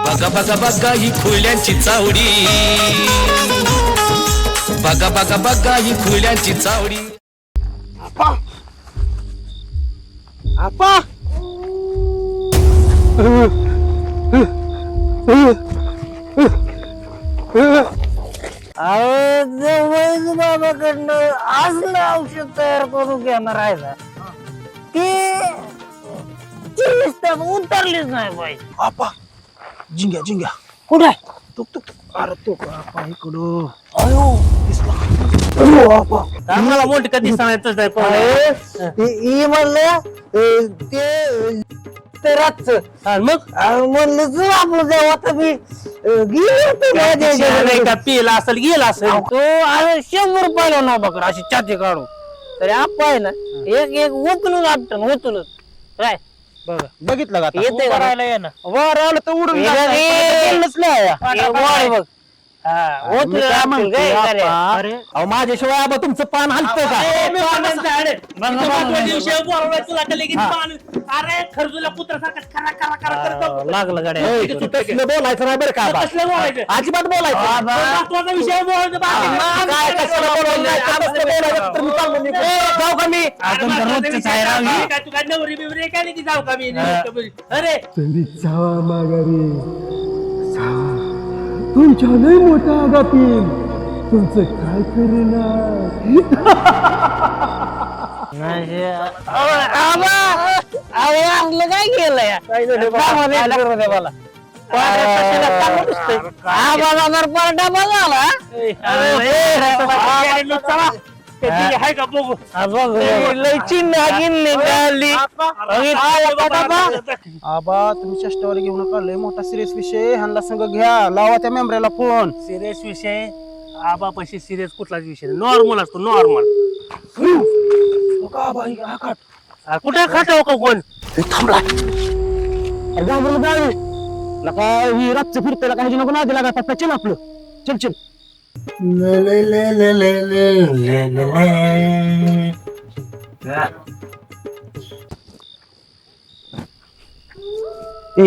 बघा बघा बघा ही खुल्यांची चावडी, बघा बघा बघा ही खुल्यांची चावडी. आपा आपा बाबाकडनं असलं औषध तयार करून घेणार आहे ना की 24 तास उतरलीच नाही पाहिजे. आपा जिंग्या जिंग्या कुठे तुक तुक अरे तो आपा इकडं अयो दिसला आपा आम्हाला मोठी कधी सांगायचं म्हणलं ते रातचं मग म्हणलं तू आपलं जेव्हा तर मी का पिला असेल गेला असेल तो अरे 100 रुपयाला ना बकर अशी छाती काढून तरी आप आहे ना एक एक उचलून आपटन उचलून काय बघा बघितलं का येते करायला ये ना वर आलं तर उडून बघ माझ्याशिवाय आबा तुमचं पान हलतं अरे खरजुला पुत्र लागलं गाड्या बोलायचं नाही बरं का अजिबात बोलायचं विषय जाऊ का मी जाऊ का मी अरे तुम्ही जावा माघारी जावा. तुमच्या लय मोठा आगातील तुमचं काय करणार असलं काय केलंय पार्टा बघाला आहे का बघू लय चिन्ह निघाली आबा तुम्ही चष्टावर घेऊ नका लय मोठा सिरियस विषय ह्यांना संग घ्या लावा त्या मेंबऱ्याला फोन सिरियस विषय आबापाशी सिरियस कुठलाच विषय नॉर्मल असतो नॉर्मल कुठे खातो का कोण नका ही रातचं फिरते काही नको ना दिला का चल आपलं चल चल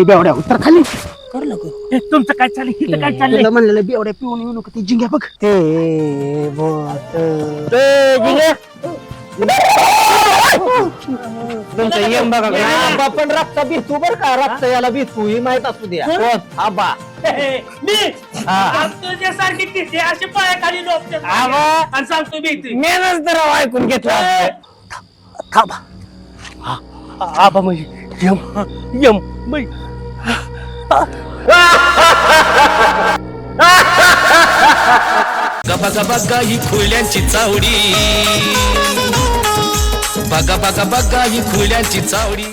बेवड्या उत्तर खाली कर नको तुमचं काय चाललंय काय चाललंय म्हणलेलं बेवड्या पिऊन येऊ नको ती जिंग्या बघ ते बोट तुमचं यम बघा पण रक्त भिजू बर का रक्त याला भिजू ही माहित असू द्या आबा मी तुझ्यासारखी किती अशी पायाखाली लोक आणि सांगतो मी मेहनत तर ऐकून घेतला आबा म्हणजे यम बघा बघा बघा ही खुल्यांची चावडी, बघा बघा बघा ही खुल्यांची चावडी.